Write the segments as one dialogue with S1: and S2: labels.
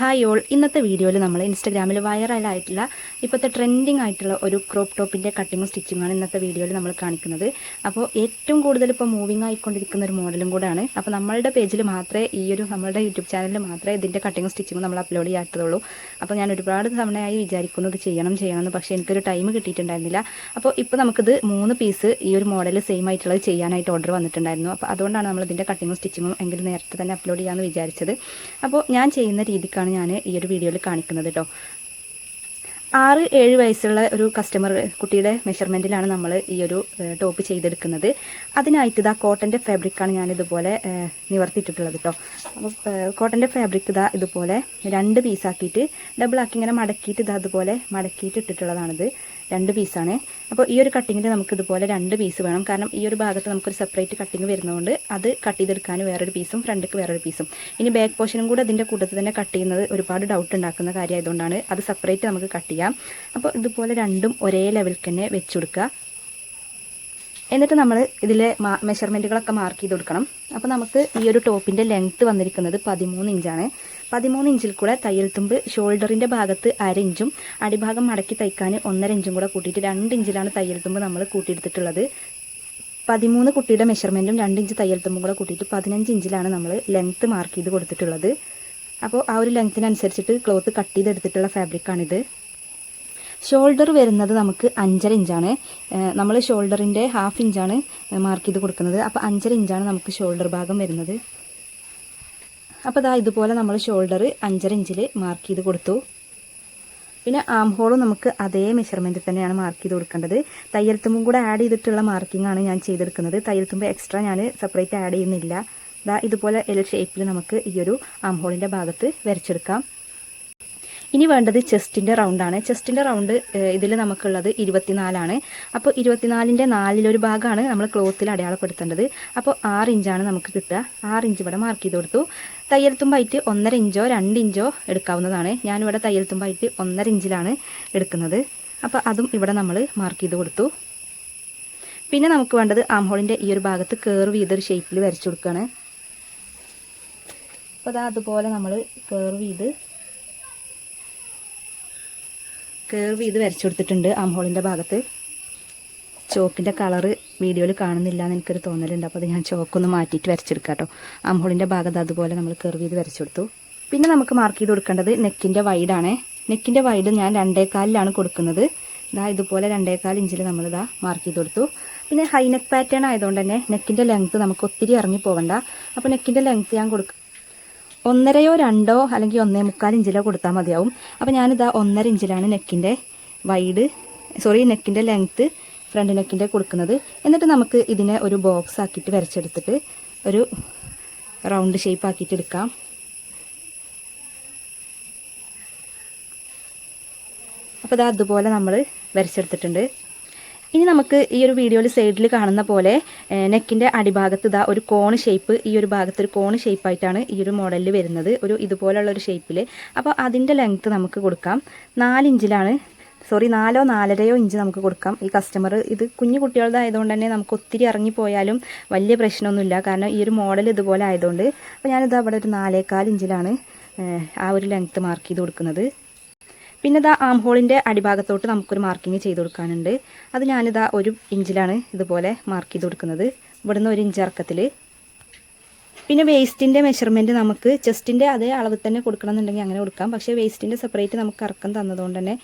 S1: Hi all, ഇന്നത്തെ വീഡിയോയിൽ നമ്മൾ ഇൻസ്റ്റാഗ്രാമിൽ വൈറലായിട്ടുള്ള ഇപ്പോഴത്തെ ട്രെൻഡിങ് ആയിട്ടുള്ള ഒരു ക്രോപ്പ് ടോപ്പിൻ്റെ കട്ടിങ്ങും സ്റ്റിച്ചിങ്ങാണ് ഇന്നത്തെ വീഡിയോയിൽ നമ്മൾ കാണിക്കുന്നത്. അപ്പോൾ ഏറ്റവും കൂടുതൽ ഇപ്പോൾ മൂവിങ് ആയിക്കൊണ്ടിരിക്കുന്ന ഒരു മോഡലും കൂടെയാണ്. അപ്പോൾ നമ്മളുടെ പേജിൽ മാത്രമേ നമ്മളുടെ യൂട്യൂബ് ചാനലിൽ മാത്രമേ ഇതിൻ്റെ കട്ടിങ്ങും സ്റ്റിച്ചിങ്ങും നമ്മൾ അപ്ലോഡ് ചെയ്യാത്തതുള്ളൂ. അപ്പോൾ ഞാൻ ഒരുപാട് തവണയായി വിചാരിക്കുന്നത് ചെയ്യണമെന്ന്, പക്ഷേ എനിക്കൊരു ടൈം കിട്ടിയിട്ടുണ്ടായിരുന്നില്ല. അപ്പോൾ ഇപ്പോൾ നമുക്കിത് 3 പീസ് ഈ ഒരു മോഡൽ സെയിം ആയിട്ടുള്ളത് ചെയ്യാനായിട്ട് ഓർഡർ വന്നിട്ടുണ്ടായിരുന്നു. അപ്പോൾ അതുകൊണ്ടാണ് നമ്മൾ ഇതിൻ്റെ കട്ടിങ്ങും സ്റ്റിച്ചിങ്ങും എങ്കിലും നേരത്തെ തന്നെ അപ്ലോഡ് ചെയ്യാമെന്ന് വിചാരിച്ചത്. അപ്പോൾ ഞാൻ ചെയ്യുന്ന രീതിക്കാണ് ഞാൻ ഈ ഒരു വീഡിയോയിൽ കാണിക്കുന്നത് കേട്ടോ. 6-7 വയസ്സുള്ള ഒരു കുട്ടിയുടെ മെഷർമെൻറ്റിലാണ് നമ്മൾ ഈ ഒരു ടോപ്പ് ചെയ്തെടുക്കുന്നത്. അതിനായിട്ട് ഇതാ കോട്ടൻ്റെ ഫാബ്രിക്കാണ് ഞാനിതുപോലെ നിവർത്തിയിട്ടിട്ടുള്ളത് കേട്ടോ. അപ്പോൾ കോട്ടൻ്റെ ഫാബ്രിക് ഇതാ ഇതുപോലെ 2 പീസാക്കിയിട്ട് ഡബിളാക്കി ഇങ്ങനെ മടക്കിയിട്ട് ഇതാ അതുപോലെ മടക്കിയിട്ട് ഇട്ടിട്ടുള്ളതാണിത്. 2 പീസാണ്. അപ്പോൾ ഈ ഒരു കട്ടിങ്ങിൽ നമുക്കിതുപോലെ 2 പീസ് വേണം. കാരണം ഈ ഒരു ഭാഗത്ത് നമുക്കൊരു സെപ്പറേറ്റ് കട്ടിങ് വരുന്നതുകൊണ്ട് അത് കട്ട് ചെയ്തെടുക്കാൻ വേറൊരു പീസും ഫ്രണ്ടിക്ക് വേറൊരു പീസും. ഇനി ബാക്ക് പോർഷനും കൂടെ അതിൻ്റെ കൂട്ടത്തിൽ തന്നെ കട്ട് ചെയ്യുന്നത് ഒരുപാട് ഡൗട്ട് ഉണ്ടാക്കുന്ന കാര്യമായതുകൊണ്ടാണ് അത് സെപ്പറേറ്റ് നമുക്ക് കട്ട് ചെയ്യാം. അപ്പോൾ ഇതുപോലെ രണ്ടും ഒരേ ലെവലിൽ തന്നെ വെച്ച് കൊടുക്കുക. എന്നിട്ട് നമ്മൾ ഇതിലെ മെഷർമെൻറ്റുകളൊക്കെ മാർക്ക് ചെയ്ത് കൊടുക്കണം. അപ്പോൾ നമുക്ക് ഈ ഒരു ടോപ്പിൻ്റെ ലെങ്ത്ത് വന്നിരിക്കുന്നത് 13 ഇഞ്ചാണ്. 13 ഇഞ്ചിൽ കൂടെ തയ്യൽ തുമ്പ് ഷോൾഡറിൻ്റെ ഭാഗത്ത് 1/2 ഇഞ്ചും അടിഭാഗം മടക്കി തയ്ക്കാൻ 1.5 ഇഞ്ചും കൂടെ കൂട്ടിയിട്ട് 2 ഇഞ്ചിലാണ് തയ്യൽ തുമ്പ് നമ്മൾ കൂട്ടിയെടുത്തിട്ടുള്ളത്. 13 കുട്ടിയുടെ മെഷർമെൻറ്റും 2 ഇഞ്ച് തയ്യൽ തുമ്പും കൂടെ കൂട്ടിയിട്ട് 15 ഇഞ്ചിലാണ് നമ്മൾ ലെങ്ത്ത് മാർക്ക് ചെയ്ത് കൊടുത്തിട്ടുള്ളത്. അപ്പോൾ ആ ഒരു ലെങ്ത്തിനനുസരിച്ചിട്ട് ക്ലോത്ത് കട്ട് ചെയ്തെടുത്തിട്ടുള്ള ഫാബ്രിക്കാണിത്. ഷോൾഡർ വരുന്നത് നമുക്ക് 5.5 ഇഞ്ചാണ്. നമ്മൾ ഷോൾഡറിൻ്റെ 1/2 ഇഞ്ചാണ് മാർക്ക് ചെയ്ത് കൊടുക്കുന്നത്. അപ്പോൾ 5.5 ഇഞ്ചാണ് നമുക്ക് ഷോൾഡർ ഭാഗം വരുന്നത്. അപ്പോൾ ഇതാ ഇതുപോലെ നമ്മൾ ഷോൾഡർ 5.5 ഇഞ്ചിൽ മാർക്ക് ചെയ്ത് കൊടുത്തു. പിന്നെ ആം ഹോളും നമുക്ക് അതേ മെഷർമെൻറ്റിൽ തന്നെയാണ് മാർക്ക് ചെയ്ത് കൊടുക്കേണ്ടത്. തയ്യൽ തുമ്പും കൂടെ ആഡ് ചെയ്തിട്ടുള്ള മാർക്കിംഗ് ആണ് ഞാൻ ചെയ്തെടുക്കുന്നത്. തയ്യൽ തുമ്പ് എക്സ്ട്രാ ഞാൻ സെപ്പറേറ്റ് ആഡ് ചെയ്യുന്നില്ല. ഇതാ ഇതുപോലെ എൽ ഷേപ്പിൽ നമുക്ക് ഈ ഒരു ആം ഹോളിൻ്റെ ഭാഗത്ത് വരച്ചെടുക്കാം. ഇനി വേണ്ടത് ചെസ്റ്റിൻ്റെ റൗണ്ടാണ്. ചെസ്റ്റിൻ്റെ റൗണ്ട് ഇതിൽ നമുക്കുള്ളത് 24ആണ്. അപ്പോൾ 24ൻ്റെ 4 ഭാഗമാണ് നമ്മൾ ക്ലോത്തിൽ അടയാളപ്പെടുത്തേണ്ടത്. അപ്പോൾ 6 ഇഞ്ചാണ് നമുക്ക് കിട്ടുക. 6 ഇഞ്ച് ഇവിടെ മാർക്ക് ചെയ്ത് കൊടുത്തു. തയ്യൽ തുമ്പായിട്ട് 1.5 ഇഞ്ചോ 2 ഇഞ്ചോ എടുക്കാവുന്നതാണ്. ഞാനിവിടെ തയ്യൽ തുമ്പായിട്ട് 1.5 ഇഞ്ചിലാണ് എടുക്കുന്നത്. അപ്പോൾ അതും ഇവിടെ നമ്മൾ മാർക്ക് ചെയ്ത് കൊടുത്തു. പിന്നെ നമുക്ക് വേണ്ടത് ആം ഹോളിൻ്റെ ഈ ഒരു ഭാഗത്ത് കർവ് ചെയ്തൊരു ഷേപ്പിൽ വരച്ചു കൊടുക്കുകയാണ്. അപ്പോൾ അതാ അതുപോലെ നമ്മൾ കർവ് ചെയ്ത് വരച്ചു കൊടുത്തിട്ടുണ്ട്. ആം ഹോളിൻ്റെ ഭാഗത്ത് ചോക്കിൻ്റെ കളറ് വീഡിയോയിൽ കാണുന്നില്ല എന്ന് എനിക്കൊരു തോന്നലുണ്ട്. അപ്പോൾ അത് ഞാൻ ചോക്കൊന്ന് മാറ്റിയിട്ട് വരച്ചെടുക്കാം കേട്ടോ. ആം ഹോളിൻ്റെ ഭാഗത്ത് അതുപോലെ നമ്മൾ കർവ് ചെയ്ത് വരച്ചു കൊടുത്തു. പിന്നെ നമുക്ക് മാർക്ക് ചെയ്ത് കൊടുക്കേണ്ടത് നെക്കിൻ്റെ വൈഡാണ്. നെക്കിൻ്റെ വൈഡ് ഞാൻ 2.25 കൊടുക്കുന്നത്. ഇതാ ഇതുപോലെ 2.25 ഇഞ്ചിൽ നമ്മളിതാ മാർക്ക് ചെയ്ത് കൊടുത്തു. പിന്നെ ഹൈ നെക്ക് പാറ്റേൺ ആയതുകൊണ്ട് തന്നെ നെക്കിൻ്റെ ലെങ്ത്ത് നമുക്ക് ഒത്തിരി ഇറങ്ങി പോകണ്ട. അപ്പോൾ നെക്കിൻ്റെ ലെങ്ത്ത് ഞാൻ 1.5 2 അല്ലെങ്കിൽ 1.25 ഇഞ്ചിലോ കൊടുത്താൽ മതിയാവും. അപ്പോൾ ഞാനിതാ 1.5 ഇഞ്ചിലാണ് നെക്കിൻ്റെ ലെങ്ത്ത് ഫ്രണ്ട് നെക്കിൻ്റെ കൊടുക്കുന്നത്. എന്നിട്ട് നമുക്ക് ഇതിനെ ഒരു ബോക്സ് ആക്കിയിട്ട് വരച്ചെടുത്തിട്ട് ഒരു റൗണ്ട് ഷേപ്പ് ആക്കിയിട്ട് എടുക്കാം. അപ്പോൾ ഇതാ അതുപോലെ നമ്മൾ വരച്ചെടുത്തിട്ടുണ്ട്. ഇനി നമുക്ക് ഈ ഒരു വീഡിയോയിൽ സൈഡിൽ കാണുന്ന പോലെ നെക്കിൻ്റെ അടിഭാഗത്ത് ഇതാ ഒരു കോൺ ഷേപ്പ്, ഈ ഒരു ഭാഗത്ത് ഒരു കോൺ ഷേപ്പായിട്ടാണ് ഈ ഒരു മോഡലിൽ വരുന്നത്, ഇതുപോലുള്ള ഒരു ഷേപ്പിൽ. അപ്പോൾ അതിൻ്റെ ലെങ്ത്ത് നമുക്ക് കൊടുക്കാം 4 ഇഞ്ചിലാണ് 4 4.5 ഇഞ്ച് നമുക്ക് കൊടുക്കാം. ഈ കസ്റ്റമർ ഇത് കുഞ്ഞു കുട്ടികളുടെ തന്നെ നമുക്ക് ഒത്തിരി ഇറങ്ങിപ്പോയാലും വലിയ പ്രശ്നമൊന്നുമില്ല. കാരണം ഈ ഒരു മോഡൽ ഇതുപോലെ ആയതുകൊണ്ട്. അപ്പോൾ ഞാനിത് അവിടെ ഒരു 4.25 ഇഞ്ചിലാണ് ആ ഒരു ലെങ്ത്ത് മാർക്ക് ചെയ്ത് കൊടുക്കുന്നത്. പിന്നെ ഇതാ ആം ഹോളിൻ്റെ അടിഭാഗത്തോട്ട് നമുക്കൊരു മാർക്കിങ് ചെയ്ത് കൊടുക്കാനുണ്ട്. അത് ഞാനിതാ 1 ഇഞ്ചിലാണ് ഇതുപോലെ മാർക്ക് ചെയ്ത് കൊടുക്കുന്നത്. ഇവിടുന്ന് 1 ഇഞ്ച് ഇറക്കത്തിൽ. പിന്നെ വേസ്റ്റിൻ്റെ മെഷർമെൻറ്റ് നമുക്ക് ചെസ്റ്റിൻ്റെ അതേ അളവ് തന്നെ കൊടുക്കണം എന്നുണ്ടെങ്കിൽ അങ്ങനെ കൊടുക്കാം. പക്ഷേ വേസ്റ്റിൻ്റെ സെപ്പറേറ്റ് നമുക്ക് ഇറക്കം തന്നതുകൊണ്ട് തന്നെ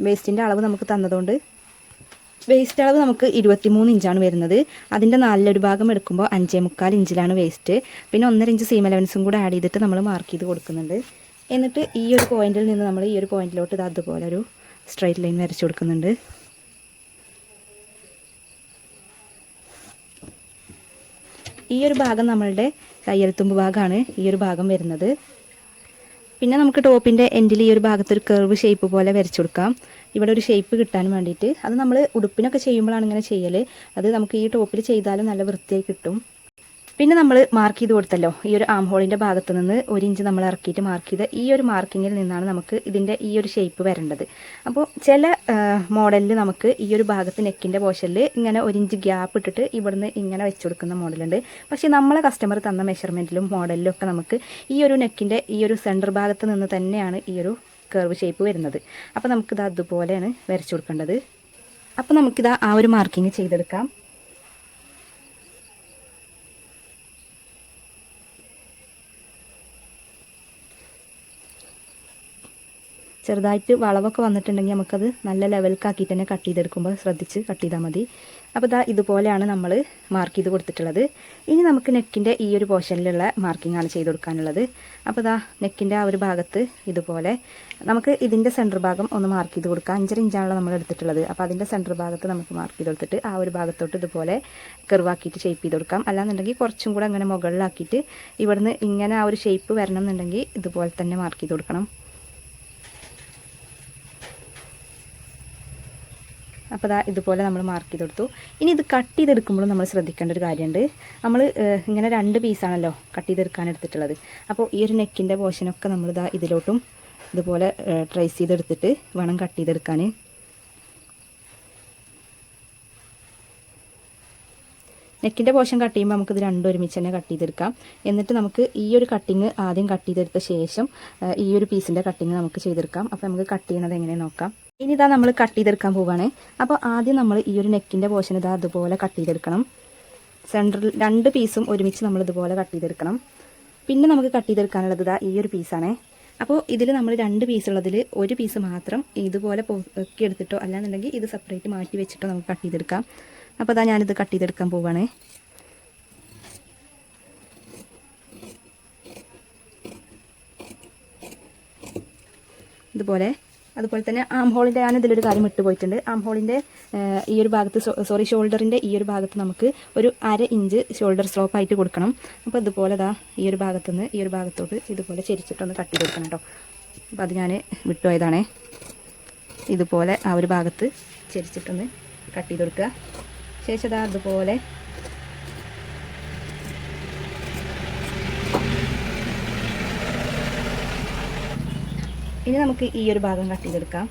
S1: വേസ്റ്റിൻ്റെ അളവ് നമുക്ക് തന്നതുകൊണ്ട് വേസ്റ്റ് അളവ് നമുക്ക് 23 ഇഞ്ചാണ് വരുന്നത്. അതിൻ്റെ 4 ഭാഗം എടുക്കുമ്പോൾ 5.25 ഇഞ്ചിലാണ് വേസ്റ്റ്. പിന്നെ 1.5 ഇഞ്ച് സീം അലവൻസും കൂടെ ആഡ് ചെയ്തിട്ട് നമ്മൾ മാർക്ക് ചെയ്ത് കൊടുക്കുന്നുണ്ട്. എന്നിട്ട് ഈ ഒരു പോയിന്റിൽ നിന്ന് നമ്മൾ ഈ ഒരു പോയിന്റിലോട്ട് ഇത് അതുപോലെ ഒരു സ്ട്രൈറ്റ് ലൈൻ വരച്ചു കൊടുക്കുന്നുണ്ട്. ഈ ഒരു ഭാഗം നമ്മളുടെ തയ്യൽ തുമ്പ് ഭാഗമാണ് ഈ ഒരു ഭാഗം വരുന്നത്. പിന്നെ നമുക്ക് ടോപ്പിൻ്റെ എൻഡിൽ ഈ ഒരു ഭാഗത്തൊരു കർവ് ഷേപ്പ് പോലെ വരച്ചു കൊടുക്കാം. ഇവിടെ ഒരു ഷേപ്പ് കിട്ടാൻ വേണ്ടിയിട്ട്. അത് നമ്മൾ ഉടുപ്പിനൊക്കെ ചെയ്യുമ്പോഴാണ് ഇങ്ങനെ ചെയ്യൽ. അത് നമുക്ക് ഈ ടോപ്പിൽ ചെയ്താലും നല്ല വൃത്തിയായി കിട്ടും. പിന്നെ നമ്മൾ മാർക്ക് ചെയ്ത് കൊടുത്തല്ലോ ഈ ഒരു ആം ഹോളിൻ്റെ ഭാഗത്ത് നിന്ന് 1 ഇഞ്ച് നമ്മൾ ഇറക്കിയിട്ട് മാർക്ക് ചെയ്ത് ഈ ഒരു മാർക്കിങ്ങിൽ നിന്നാണ് നമുക്ക് ഇതിൻ്റെ ഈ ഒരു ഷേപ്പ് വരേണ്ടത്. അപ്പോൾ ചില മോഡലിൽ നമുക്ക് ഈ ഒരു ഭാഗത്ത് നെക്കിൻ്റെ പോർഷനിൽ ഇങ്ങനെ 1 ഇഞ്ച് ഗ്യാപ്പ് ഇട്ടിട്ട് ഇവിടുന്ന് ഇങ്ങനെ വെച്ച് കൊടുക്കുന്ന മോഡലുണ്ട്. പക്ഷേ നമ്മളെ കസ്റ്റമർ തന്ന മെഷർമെൻറ്റിലും മോഡലിലും ഒക്കെ നമുക്ക് ഈ ഒരു നെക്കിൻ്റെ ഈ ഒരു സെൻറ്റർ ഭാഗത്ത് നിന്ന് തന്നെയാണ് ഈ ഒരു കർവ് ഷേപ്പ് വരുന്നത്. അപ്പോൾ നമുക്കിത് അതുപോലെയാണ് വരച്ചു കൊടുക്കേണ്ടത്. അപ്പോൾ നമുക്കിത് ആ ഒരു മാർക്കിങ് ചെയ്തെടുക്കാം. ചെറുതായിട്ട് വളവൊക്കെ വന്നിട്ടുണ്ടെങ്കിൽ നമുക്കത് നല്ല ലെവൽക്കാക്കിയിട്ട് തന്നെ കട്ട് ചെയ്തെടുക്കുമ്പോൾ ശ്രദ്ധിച്ച് കട്ട് ചെയ്താൽ മതി. അപ്പോൾ ഇതുപോലെയാണ് നമ്മൾ മാർക്ക് ചെയ്ത് കൊടുത്തിട്ടുള്ളത്. ഇനി നമുക്ക് നെക്കിൻ്റെ ഈ ഒരു പോർഷനിലുള്ള മാർക്കിംഗ് ആണ് ചെയ്ത് കൊടുക്കാനുള്ളത്. അപ്പോൾ നെക്കിൻ്റെ ആ ഒരു ഭാഗത്ത് ഇതുപോലെ നമുക്ക് ഇതിൻ്റെ സെൻറ്റർ ഭാഗം ഒന്ന് മാർക്ക് ചെയ്ത് കൊടുക്കാം. 5.5 ഇഞ്ചാണല്ലോ നമ്മൾ എടുത്തിട്ടുള്ളത്. അപ്പോൾ അതിൻ്റെ സെൻറ്റർ ഭാഗത്ത് നമുക്ക് മാർക്ക് ചെയ്ത് കൊടുത്തിട്ട് ആ ഒരു ഭാഗത്തോട്ട് ഇതുപോലെ കർവാക്കിയിട്ട് ഷേപ്പ് ചെയ്ത് കൊടുക്കാം. അല്ലാന്നുണ്ടെങ്കിൽ കുറച്ചും കൂടെ അങ്ങനെ മുകളിലാക്കിയിട്ട് ഇവിടുന്ന് ഇങ്ങനെ ആ ഒരു ഷേപ്പ് വരണം എന്നുണ്ടെങ്കിൽ ഇതുപോലെ തന്നെ മാർക്ക് ചെയ്ത് കൊടുക്കണം. അപ്പോൾ ഇതുപോലെ നമ്മൾ മാർക്ക് ചെയ്ത് കൊടുത്തു. ഇനി ഇത് കട്ട് ചെയ്തെടുക്കുമ്പോഴും നമ്മൾ ശ്രദ്ധിക്കേണ്ട ഒരു കാര്യമുണ്ട്. നമ്മൾ ഇങ്ങനെ 2 പീസാണല്ലോ കട്ട് ചെയ്തെടുക്കാൻ എടുത്തിട്ടുള്ളത്. അപ്പോൾ ഈ ഒരു നെക്കിൻ്റെ പോർഷനൊക്കെ നമ്മൾ ഇതിലോട്ടും ഇതുപോലെ ട്രേസ് ചെയ്തെടുത്തിട്ട് വേണം കട്ട് ചെയ്തെടുക്കാൻ. നെക്കിൻ്റെ പോർഷൻ കട്ട് ചെയ്യുമ്പോൾ നമുക്കിത് രണ്ടും ഒരുമിച്ച് തന്നെ കട്ട് ചെയ്തെടുക്കാം. എന്നിട്ട് നമുക്ക് ഈ ഒരു കട്ടിങ് ആദ്യം കട്ട് ചെയ്തെടുത്ത ശേഷം ഈ ഒരു പീസിൻ്റെ കട്ടിങ് നമുക്ക് ചെയ്തെടുക്കാം. അപ്പോൾ നമുക്ക് കട്ട് ചെയ്യണത് എങ്ങനെ നോക്കാം. ഇനി നമ്മൾ കട്ട് ചെയ്തെടുക്കാൻ പോവുകയാണ്. അപ്പോൾ ആദ്യം നമ്മൾ ഈ ഒരു നെക്കിൻ്റെ പോർഷൻ അതുപോലെ കട്ട് ചെയ്തെടുക്കണം. സെൻറ്ററിൽ 2 പീസും ഒരുമിച്ച് നമ്മൾ ഇതുപോലെ കട്ട് ചെയ്തെടുക്കണം. പിന്നെ നമുക്ക് കട്ട് ചെയ്തെടുക്കാനുള്ളത് ഈ ഒരു പീസാണ്. അപ്പോൾ ഇതിൽ നമ്മൾ 2 പീസുള്ളതിൽ ഒരു പീസ് മാത്രം ഇതുപോലെ പൊക്കി എടുത്തിട്ടോ അല്ലാന്നുണ്ടെങ്കിൽ ഇത് സെപ്പറേറ്റ് മാറ്റി വെച്ചിട്ടോ നമുക്ക് കട്ട് ചെയ്തെടുക്കാം. അപ്പോൾ ഞാനിത് കട്ട് ചെയ്തെടുക്കാൻ പോവുകയാണ്. അതുപോലെ തന്നെ ആം ഹോളിൻ്റെ ഞാൻ ഇതിലൊരു കാര്യം വിട്ടുപോയിട്ടുണ്ട്. ആം ഹോളിൻ്റെ ഈ ഒരു ഭാഗത്ത് ഷോൾഡറിൻ്റെ ഈ ഒരു ഭാഗത്ത് നമുക്ക് ഒരു 1/2 ഇഞ്ച് ഷോൾഡർ സ്ലോപ്പ് ആയിട്ട് കൊടുക്കണം. അപ്പോൾ ഇതുപോലെ ഈ ഒരു ഭാഗത്തുനിന്ന് ഈ ഒരു ഭാഗത്തോട്ട് ഇതുപോലെ ചെരിച്ചിട്ടൊന്ന് കട്ട് ചെയ്ത് കൊടുക്കണം കേട്ടോ. അപ്പോൾ അത് ഞാൻ വിട്ടുപോയതാണേ. ഇതുപോലെ ആ ഒരു ഭാഗത്ത് ചെരിച്ചിട്ടൊന്ന് കട്ട് ചെയ്ത് കൊടുക്കുക. ശേഷം അതുപോലെ ഇനി നമുക്ക് ഈ ഒരു ഭാഗം കട്ട് ചെയ്തെടുക്കാം.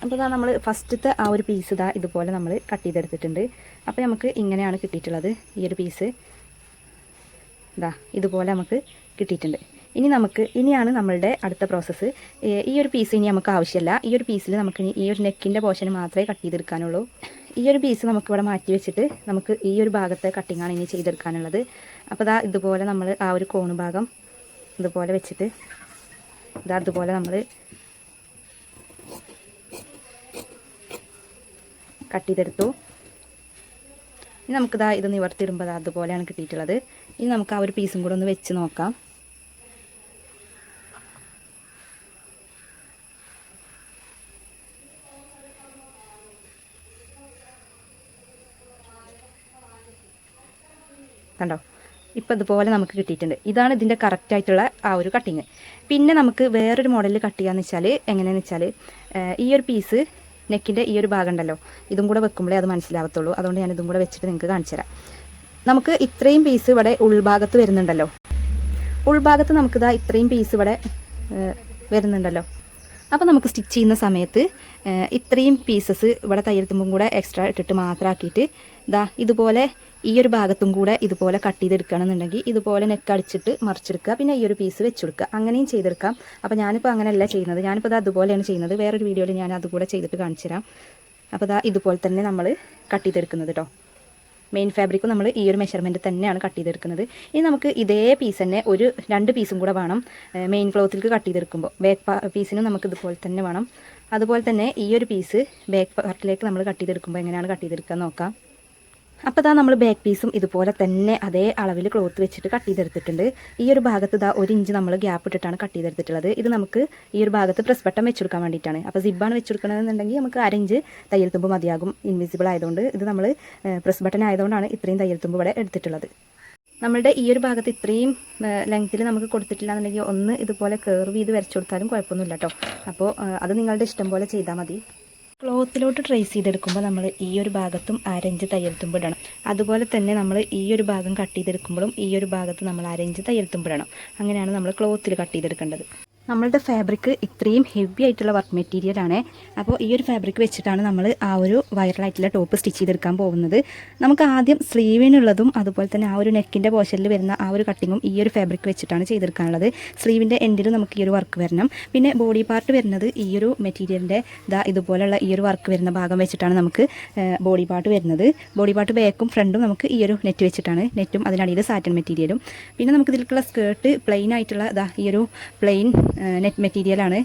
S1: അപ്പോൾ നമ്മൾ ഫസ്റ്റത്തെ ആ ഒരു പീസ് ഇതുപോലെ നമ്മൾ കട്ട് ചെയ്തെടുത്തിട്ടുണ്ട്. അപ്പോൾ നമുക്ക് ഇങ്ങനെയാണ് കിട്ടിയിട്ടുള്ളത്. ഈ ഒരു പീസ് ഇതുപോലെ നമുക്ക് കിട്ടിയിട്ടുണ്ട്. ഇനിയാണ് നമ്മളുടെ അടുത്ത പ്രോസസ്സ്. ഈ ഒരു പീസ് ഇനി നമുക്ക് ആവശ്യമില്ല. ഈ ഒരു പീസിൽ നമുക്ക് ഈ ഒരു നെക്കിൻ്റെ പോർഷൻ മാത്രമേ കട്ട് ചെയ്തെടുക്കാനുള്ളൂ. ഈ ഒരു പീസ് നമുക്കിവിടെ മാറ്റി വെച്ചിട്ട് നമുക്ക് ഈ ഒരു ഭാഗത്തെ കട്ടിങ്ങാണ് ഇനി ചെയ്തെടുക്കാനുള്ളത്. അപ്പോൾ ഇതുപോലെ നമ്മൾ ആ ഒരു കോണ് ഭാഗം ഇതുപോലെ വെച്ചിട്ട് അതുപോലെ നമ്മൾ കട്ട് ചെയ്തെടുത്തു. ഇനി നമുക്ക് ഇത് നിവർത്തിടുമ്പോൾ അതുപോലെയാണ് കിട്ടിയിട്ടുള്ളത്. ഇനി നമുക്ക് ആ ഒരു പീസും കൂടെ ഒന്ന് വെച്ച് നോക്കാം. കണ്ടോ, ഇപ്പോൾ ഇതുപോലെ നമുക്ക് കിട്ടിയിട്ടുണ്ട്. ഇതാണ് ഇതിൻ്റെ കറക്റ്റായിട്ടുള്ള ആ ഒരു കട്ടിങ്. പിന്നെ നമുക്ക് വേറൊരു മോഡലിൽ കട്ട് ചെയ്യാന്ന് വെച്ചാൽ എങ്ങനെയാണെന്ന് വെച്ചാൽ ഈ ഒരു പീസ് നെക്കിൻ്റെ ഈ ഒരു ഭാഗം ഉണ്ടല്ലോ, ഇതും കൂടെ വെക്കുമ്പോഴേ അത് മനസ്സിലാവത്തുള്ളൂ. അതുകൊണ്ട് ഞാൻ ഇതും കൂടെ വെച്ചിട്ട് നിങ്ങൾക്ക് കാണിച്ചു തരാം. നമുക്ക് ഇത്രയും പീസ് ഇവിടെ ഉൾഭാഗത്ത് വരുന്നുണ്ടല്ലോ. ഉൾഭാഗത്ത് നമുക്ക് ഇത്രയും പീസ് ഇവിടെ വരുന്നുണ്ടല്ലോ. അപ്പോൾ നമുക്ക് സ്റ്റിച്ച് ചെയ്യുന്ന സമയത്ത് ഇത്രയും പീസസ് ഇവിടെ തയ്യൽത്തുമ്പും കൂടെ എക്സ്ട്രാ ഇട്ടിട്ട് മാത്രമാക്കിയിട്ട് ഇതുപോലെ ഈ ഒരു ഭാഗത്തും കൂടെ ഇതുപോലെ കട്ട് ചെയ്തെടുക്കുകയാണെന്നുണ്ടെങ്കിൽ ഇതുപോലെ നെക്ക് അടിച്ചിട്ട് മറിച്ചെടുക്കുക. പിന്നെ ഈ ഒരു പീസ് വെച്ചെടുക്കുക. അങ്ങനെയും ചെയ്തെടുക്കാം. അപ്പോൾ ഞാനിപ്പോൾ അങ്ങനെയല്ല ചെയ്യുന്നത്. ഞാനിപ്പോൾ അതുപോലെയാണ് ചെയ്യുന്നത്. വേറൊരു വീഡിയോയിൽ ഞാൻ അതുകൂടെ ചെയ്തിട്ട് കാണിച്ചു തരാം. അപ്പോൾ ഇതുപോലെ തന്നെ നമ്മൾ കട്ട് ചെയ്തെടുക്കുന്നത് കേട്ടോ. മെയിൻ ഫാബ്രിക്കും നമ്മൾ ഈ ഒരു മെഷർമെൻറ്റ് തന്നെയാണ് കട്ട് ചെയ്തെടുക്കുന്നത്. ഇനി നമുക്ക് ഇതേ പീസ് തന്നെ ഒരു 2 പീസും കൂടെ വേണം മെയിൻ ക്ലോത്തിലേക്ക് കട്ട് ചെയ്തെടുക്കുമ്പോൾ. ബാക്ക് പീസിനും നമുക്ക് ഇതുപോലെ തന്നെ വേണം. അതുപോലെ തന്നെ ഈ ഒരു പീസ് ബാക്ക് പാർട്ടിലേക്ക് നമ്മൾ കട്ട് ചെയ്തെടുക്കുമ്പോൾ എങ്ങനെയാണ് കട്ട് ചെയ്തെടുക്കുക നോക്കാം. അപ്പോൾ നമ്മൾ ബാക്ക് പീസും ഇതുപോലെ തന്നെ അതേ അളവിൽ ക്ലോത്ത് വെച്ചിട്ട് കട്ട് ചെയ്തെടുത്തിട്ടുണ്ട്. ഈ ഒരു ഭാഗത്ത് 1 ഇഞ്ച് നമ്മൾ ഗ്യാപ്പ് ഇട്ടിട്ടാണ് കട്ട് ചെയ്തെടുത്തിട്ടുള്ളത്. ഇത് നമുക്ക് ഈ ഒരു ഭാഗത്ത് പ്രസ് ബട്ടൺ വെച്ചെടുക്കാൻ വേണ്ടിയിട്ടാണ്. അപ്പോൾ സിബാണ് വെച്ചെടുക്കണമെന്നുണ്ടെങ്കിൽ നമുക്ക് 1/2 ഇഞ്ച് തയ്യൽ തുമ്പ് മതിയാകും. ഇൻവിസിബിൾ ആയതുകൊണ്ട് ഇത് നമ്മൾ പ്രസ് ബട്ടൺ ആയതുകൊണ്ടാണ് ഇത്രയും തയ്യൽ തുമ്പ് ഇവിടെ എടുത്തിട്ടുള്ളത്. നമ്മളുടെ ഈ ഒരു ഭാഗത്ത് ഇത്രയും ലെങ്ത്തിൽ നമുക്ക് കൊടുത്തിട്ടില്ല എന്നുണ്ടെങ്കിൽ ഒന്ന് ഇതുപോലെ കർവ് ചെയ്ത് വരച്ചു കൊടുത്താലും കുഴപ്പമൊന്നുമില്ല കേട്ടോ. അപ്പോൾ അത് നിങ്ങളുടെ ഇഷ്ടം പോലെ ചെയ്താൽ മതി. ക്ലോത്തിലോട്ട് ട്രേസ് ചെയ്തെടുക്കുമ്പോൾ നമ്മൾ ഈ ഒരു ഭാഗത്തും അരഞ്ച് തയ്യൽ തുമ്പ് ഇടണം. അതുപോലെ തന്നെ നമ്മൾ ഈ ഒരു ഭാഗം കട്ട് ചെയ്തെടുക്കുമ്പോഴും ഈ ഒരു ഭാഗത്ത് നമ്മൾ അരഞ്ച് തയ്യൽ തുമ്പ് ഇടണം. അങ്ങനെയാണ് നമ്മൾ ക്ലോത്തിൽ കട്ട് ചെയ്തെടുക്കേണ്ടത്. നമ്മളുടെ ഫാബ്രിക് ഇത്രയും ഹെവി ആയിട്ടുള്ള വർക്ക് മെറ്റീരിയലാണ്. അപ്പോൾ ഈ ഒരു ഫാബ്രിക് വെച്ചിട്ടാണ് നമ്മൾ ആ ഒരു വൈറലായിട്ടുള്ള ടോപ്പ് സ്റ്റിച്ച് ചെയ്തെടുക്കാൻ പോകുന്നത്. നമുക്ക് ആദ്യം സ്ലീവിനുള്ളതും അതുപോലെ തന്നെ ആ ഒരു നെക്കിൻ്റെ പോർഷനിൽ വരുന്ന ആ ഒരു കട്ടിങ്ങും ഈ ഒരു ഫാബ്രിക് വെച്ചിട്ടാണ് ചെയ്തെടുക്കാനുള്ളത്. സ്ലീവിൻ്റെ എൻഡിൽ നമുക്ക് ഈ ഒരു വർക്ക് വരണം. പിന്നെ ബോഡി പാർട്ട് വരുന്നത് ഈ ഒരു മെറ്റീരിയലിൻ്റെ ഇതുപോലെയുള്ള ഈ ഒരു വർക്ക് വരുന്ന ഭാഗം വെച്ചിട്ടാണ് നമുക്ക് ബോഡി പാർട്ട് വരുന്നത്. ബോഡി പാർട്ട് ബാക്കും ഫ്രണ്ടും നമുക്ക് ഈ ഒരു നെറ്റ് വെച്ചിട്ടാണ്, നെറ്റും അതിനടിയിൽ സാറ്റൻ മെറ്റീരിയലും. പിന്നെ നമുക്ക് ഇതിലേക്കുള്ള സ്കേർട്ട് പ്ലെയിൻ ആയിട്ടുള്ള ഈ ഒരു പ്ലെയിൻ നെറ്റ് മെറ്റീരിയലാണ്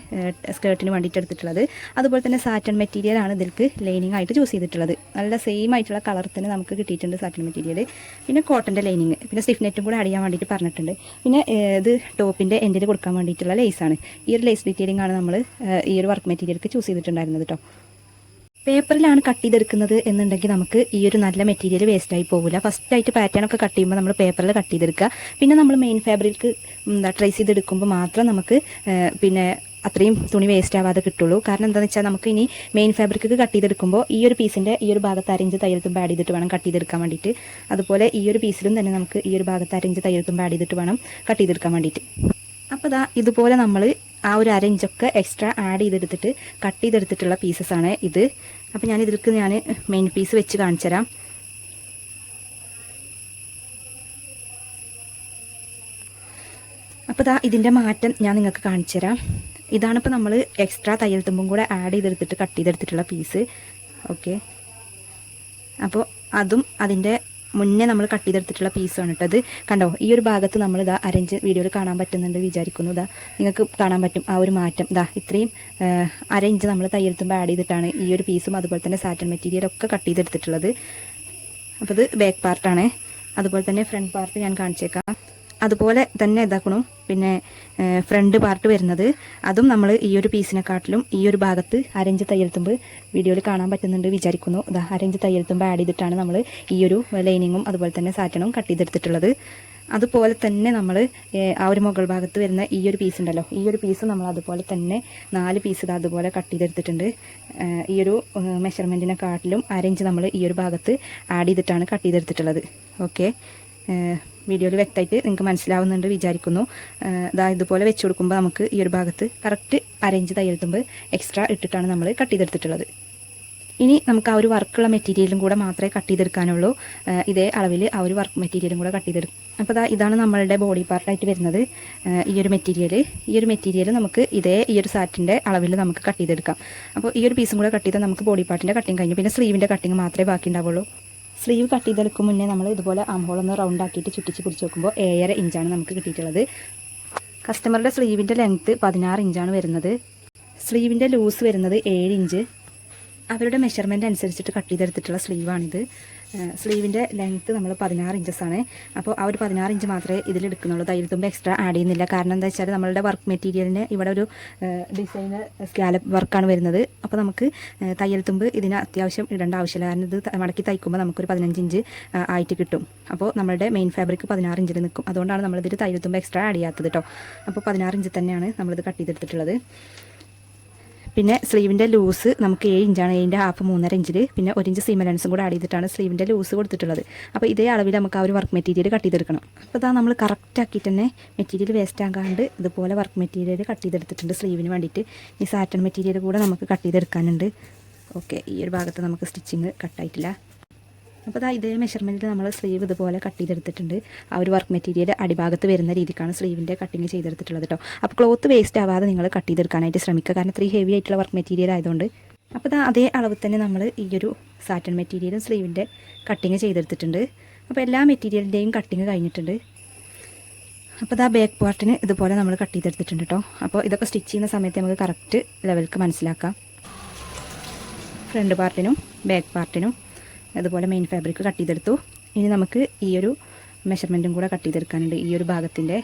S1: സ്കേർട്ടിന് വേണ്ടിയിട്ട് എടുത്തിട്ടുള്ളത്. അതുപോലെ തന്നെ സാറ്റൻ മെറ്റീരിയലാണ് ഇതിലേക്ക് ലൈനിങ് ആയിട്ട് ചൂസ് ചെയ്തിട്ടുള്ളത്. നല്ല സെയിം ആയിട്ടുള്ള കളർ തന്നെ നമുക്ക് കിട്ടിയിട്ടുണ്ട് സാറ്റൻ മെറ്റീരിയൽ. പിന്നെ കോട്ടൻ്റെ ലൈനിങ്, പിന്നെ സ്റ്റിഫ് നെറ്റും കൂടെ ആഡ് ചെയ്യാൻ വേണ്ടിയിട്ട് പറഞ്ഞിട്ടുണ്ട്. പിന്നെ ഇത് ടോപ്പിൻ്റെ എൻഡിൽ കൊടുക്കാൻ വേണ്ടിയിട്ടുള്ള ലേസാണ്. ഈ ഒരു ലേസ് ഡീറ്റെയിലിംഗ് ആണ് നമ്മൾ ഈ ഒരു വർക്ക് മെറ്റീരിയൽക്ക് ചൂസ് ചെയ്തിട്ടുണ്ടായിരുന്നത് കേട്ടോ. പേപ്പറിലാണ് കട്ട് ചെയ്തെടുക്കുന്നത് എന്നുണ്ടെങ്കിൽ നമുക്ക് ഈ ഒരു നല്ല മെറ്റീരിയൽ വേസ്റ്റായി പോകില്ല. ഫസ്റ്റായിട്ട് പാറ്റേൺ ഒക്കെ കട്ട് ചെയ്യുമ്പോൾ നമ്മൾ പേപ്പറിൽ കട്ട് ചെയ്തെടുക്കുക. പിന്നെ നമ്മൾ മെയിൻ ഫാബ്രിക്ക് ട്രേസ് ചെയ്തെടുക്കുമ്പോൾ മാത്രം നമുക്ക് പിന്നെ അത്രയും തുണി വേസ്റ്റ് ആവാതെ കിട്ടുള്ളൂ. കാരണം എന്താണെന്ന് വെച്ചാൽ നമുക്ക് ഇനി മെയിൻ ഫാബ്രിക്ക് കട്ട് ചെയ്തെടുക്കുമ്പോൾ ഈ ഒരു പീസിൻ്റെ ഈ ഒരു ഭാഗത്ത് അരഞ്ച് തയ്യൽ തുമ്പ് ആഡ് ചെയ്തിട്ട് വേണം കട്ട് ചെയ്തെടുക്കാൻ വേണ്ടിയിട്ട്. അതുപോലെ ഈ ഒരു പീസിലും തന്നെ നമുക്ക് ഈ ഒരു ഭാഗത്ത് അരഞ്ച് തയ്യൽ തുമ്പ് ആഡ് ചെയ്തിട്ട് വേണം കട്ട് ചെയ്തെടുക്കാൻ വേണ്ടിയിട്ട്. അപ്പോൾ ഇതുപോലെ നമ്മൾ ആ ഒരു അരഞ്ചൊക്കെ എക്സ്ട്രാ ആഡ് ചെയ്തെടുത്തിട്ട് കട്ട് ചെയ്തെടുത്തിട്ടുള്ള പീസസാണ് ഇത്. അപ്പോൾ ഞാൻ ഇതിലേക്ക് മെയിൻ പീസ് വെച്ച് കാണിച്ചു തരാം. അപ്പോൾ ഇതിൻ്റെ മാറ്റം ഞാൻ നിങ്ങൾക്ക് കാണിച്ചു തരാം. ഇതാണിപ്പോൾ നമ്മൾ എക്സ്ട്രാ തയ്യൽ തുമ്പും കൂടെ ആഡ് ചെയ്തെടുത്തിട്ട് കട്ട് ചെയ്തെടുത്തിട്ടുള്ള പീസ്. ഓക്കെ, അപ്പോൾ അതും അതിൻ്റെ മുന്നേ നമ്മൾ കട്ട് ചെയ്തെടുത്തിട്ടുള്ള പീസാണ് കേട്ടത്. കണ്ടോ, ഈ ഒരു ഭാഗത്ത് നമ്മൾ അരഞ്ച് വീഡിയോയിൽ കാണാൻ പറ്റുന്നുണ്ട് വിചാരിക്കുന്നു. നിങ്ങൾക്ക് കാണാൻ പറ്റും ആ ഒരു മാറ്റം. ഇത്രയും അരഞ്ച് നമ്മൾ തയ്യൽ തുമ്പ് ആഡ് ചെയ്തിട്ടാണ് ഈ ഒരു പീസും അതുപോലെ തന്നെ സാറ്റൻ മെറ്റീരിയലൊക്കെ കട്ട് ചെയ്തെടുത്തിട്ടുള്ളത്. അപ്പോൾ ഇത് ബാക്ക് പാർട്ടാണ്. അതുപോലെ തന്നെ ഫ്രണ്ട് പാർട്ട് ഞാൻ കാണിച്ചേക്കാം. അതുപോലെ തന്നെ ഇതാക്കണം. പിന്നെ ഫ്രണ്ട് പാർട്ട് വരുന്നത് അതും നമ്മൾ ഈ ഒരു പീസിനെക്കാട്ടിലും ഈ ഒരു ഭാഗത്ത് അരഞ്ച് തയ്യൽ തുമ്പ് വീഡിയോയിൽ കാണാൻ പറ്റുന്നുണ്ട് വിചാരിക്കുന്നു. അരഞ്ച് തയ്യൽ തുമ്പ് ആഡ് ചെയ്തിട്ടാണ് നമ്മൾ ഈ ഒരു ലൈനിങ്ങും അതുപോലെ തന്നെ സാറ്റനും കട്ട് ചെയ്തെടുത്തിട്ടുള്ളത്. അതുപോലെ തന്നെ നമ്മൾ ആ ഒരു മുകൾ ഭാഗത്ത് വരുന്ന ഈ ഒരു പീസ് ഉണ്ടല്ലോ, ഈ ഒരു പീസ് നമ്മൾ അതുപോലെ തന്നെ 4 പീസ് അതുപോലെ കട്ട് ചെയ്തെടുത്തിട്ടുണ്ട്. ഈ ഒരു മെഷർമെൻറ്റിനെക്കാട്ടിലും അരഞ്ച് നമ്മൾ ഈ ഒരു ഭാഗത്ത് ആഡ് ചെയ്തിട്ടാണ് കട്ട് ചെയ്തെടുത്തിട്ടുള്ളത്. ഓക്കെ, വീഡിയോയിൽ വ്യക്തമായിട്ട് നിങ്ങൾക്ക് മനസ്സിലാവുന്നുണ്ട് വിചാരിക്കുന്നു. ഇതുപോലെ വെച്ച് കൊടുക്കുമ്പോൾ നമുക്ക് ഈ ഒരു ഭാഗത്ത് കറക്റ്റ് അരഞ്ച് തയ്യൽ തുമ്പ് എക്സ്ട്രാ ഇട്ടിട്ടാണ് നമ്മൾ കട്ട് ചെയ്തെടുത്തിട്ടുള്ളത്. ഇനി നമുക്ക് ആ ഒരു വർക്കുള്ള മെറ്റീരിയലും കൂടെ മാത്രമേ കട്ട് ചെയ്തെടുക്കാനുള്ളൂ. ഇതേ അളവിൽ ആ ഒരു വർക്ക് മെറ്റീരിയലും കൂടെ കട്ട് ചെയ്തെടുക്കും. അപ്പോൾ ഇതാണ് നമ്മളുടെ ബോഡി പാർട്ടായിട്ട് വരുന്നത് ഈ ഒരു മെറ്റീരിയൽ. ഈ ഒരു മെറ്റീരിയൽ നമുക്ക് ഈ ഒരു സാറ്റിൻ്റെ അളവിൽ നമുക്ക് കട്ട് ചെയ്തെടുക്കാം. അപ്പോൾ ഈ ഒരു പീസും കൂടെ കട്ട് ചെയ്താൽ നമുക്ക് ബോഡി പാർട്ടിൻ്റെ കട്ടിങ് കഴിഞ്ഞു. പിന്നെ സ്ലീവിൻ്റെ കട്ടിങ് മാത്രമേ ബാക്കി ഉണ്ടാവുള്ളൂ. സ്ലീവ് കട്ട് ചെയ്തെടുക്കും മുന്നേ നമ്മൾ ഇതുപോലെ ആംഹോളൊന്ന് റൗണ്ട് ആക്കിയിട്ട് ചുറ്റിച്ച് പിടിച്ച് നോക്കുമ്പോൾ 7.5 ഇഞ്ചാണ് നമുക്ക് കിട്ടിയിട്ടുള്ളത്. കസ്റ്റമറുടെ സ്ലീവിൻ്റെ ലെങ്ത്ത് 16 ഇഞ്ചാണ് വരുന്നത്. സ്ലീവിൻ്റെ ലൂസ് വരുന്നത് 7 ഇഞ്ച്. അവരുടെ മെഷർമെൻറ്റ് അനുസരിച്ചിട്ട് കട്ട് ചെയ്തെടുത്തിട്ടുള്ള സ്ലീവാണിത്. സ്ലീവിൻ്റെ ലെങ്ത്ത് നമ്മൾ 16 ഇഞ്ചസാണ്. അപ്പോൾ ആ ഒരു 16 ഇഞ്ച് മാത്രമേ ഇതിലെടുക്കുന്നുള്ളൂ. തയ്യൽ തുമ്പ് എക്സ്ട്രാ ആഡ് ചെയ്യുന്നില്ല. കാരണം എന്താ വെച്ചാൽ നമ്മളുടെ വർക്ക് മെറ്റീരിയലിന് ഇവിടെ ഒരു ഡിസൈനർ സ്കാലപ്പ് വർക്കാണ് വരുന്നത്. അപ്പോൾ നമുക്ക് തയ്യൽ തുമ്പ് ഇതിന് അത്യാവശ്യം ഇടേണ്ട ആവശ്യമില്ല. കാരണം ഇത് മടക്കി തയ്ക്കുമ്പോൾ നമുക്കൊരു 15 ഇഞ്ച് ആയിട്ട് കിട്ടും. അപ്പോൾ നമ്മളുടെ മെയിൻ ഫാബ്രിക് 16 ഇഞ്ചിൽ നിൽക്കും. അതുകൊണ്ടാണ് നമ്മളിതിൽ തയ്യൽ തുമ്പ് എക്സ്ട്രാ ആഡ് ചെയ്യാത്തത് കേട്ടോ. അപ്പോൾ 16 ഇഞ്ച് തന്നെയാണ് നമ്മളിത് കട്ട് ചെയ്തെടുത്തിട്ടുള്ളത്. പിന്നെ സ്ലീവിൻ്റെ ലൂസ് നമുക്ക് 7 ഇഞ്ചാണ്. 7ൻ്റെ ഹാഫ് 3.5 ഇഞ്ചിൽ പിന്നെ 1 ഇഞ്ച് സീം അലവൻസും കൂടെ ആഡ് ചെയ്തിട്ടാണ് സ്ലീവിൻ്റെ ലൂസ് കൊടുത്തിട്ടുള്ളത്. അപ്പോൾ ഇതേ അളവിൽ നമുക്ക് ആ ഒരു വർക്ക് മെറ്റീരിയൽ കട്ട് ചെയ്തെടുക്കണം. അപ്പോൾ നമ്മൾ കറക്റ്റ് ആക്കിയിട്ട് തന്നെ മെറ്റീരിയൽ വേസ്റ്റ് ആകാണ്ട് ഇതുപോലെ വർക്ക് മെറ്റീരിയൽ കട്ട് ചെയ്തെടുത്തിട്ടുണ്ട് സ്ലീവിന് വേണ്ടിയിട്ട്. ഈ സാറ്റൻ മെറ്റീരിയൽ കൂടെ നമുക്ക് കട്ട് ചെയ്തെടുക്കാനുണ്ട്. ഓക്കെ, ഈ ഒരു ഭാഗത്ത് നമുക്ക് സ്റ്റിച്ചിങ് കട്ടായിട്ടില്ല. അപ്പോൾ ഇതേ മെഷർമെൻറ്റിൽ നമ്മൾ സ്ലീവ് ഇതുപോലെ കട്ട് ചെയ്തെടുത്തിട്ടുണ്ട്. ആ ഒരു വർക്ക് മെറ്റീരിയൽ അടിഭാഗത്ത് വരുന്ന രീതിക്കാണ് സ്ലീവിൻ്റെ കട്ടിങ് ചെയ്തെടുത്തിട്ടുള്ളത് കേട്ടോ. അപ്പോൾ ക്ലോത്ത് വേസ്റ്റ് ആവാതെ നിങ്ങൾ കട്ട് ചെയ്തെടുക്കാനായിട്ട് ശ്രമിക്കുക. കാരണം ഇത്രയും ഹെവി ആയിട്ടുള്ള വർക്ക് മെറ്റീരിയൽ ആയതുകൊണ്ട്. അപ്പോൾ അതേ അളവ് തന്നെ നമ്മൾ ഈ ഒരു സാറ്റൻ മെറ്റീരിയലും സ്ലീവിൻ്റെ കട്ടിങ് ചെയ്തെടുത്തിട്ടുണ്ട്. അപ്പോൾ എല്ലാ മെറ്റീരിയലിൻ്റെയും കട്ടിങ് കഴിഞ്ഞിട്ടുണ്ട്. അപ്പോൾ ബാക്ക് പാർട്ടിന് ഇതുപോലെ നമ്മൾ കട്ട് ചെയ്തെടുത്തിട്ടുണ്ട് കേട്ടോ. അപ്പോൾ ഇതൊക്കെ സ്റ്റിച്ച് ചെയ്യുന്ന സമയത്ത് നമുക്ക് കറക്റ്റ് ലെവൽക്ക് മനസ്സിലാക്കാം. ഫ്രണ്ട് പാർട്ടിനും ബാക്ക് പാർട്ടിനും അതുപോലെ മെയിൻ ഫാബ്രിക് കട്ട് ചെയ്തെടുത്തു. ഇനി നമുക്ക് ഈ ഒരു മെഷർമെൻറ്റും കൂടെ കട്ട് ചെയ്തെടുക്കാനുണ്ട്. ഈ ഒരു ഭാഗത്തിൻ്റെ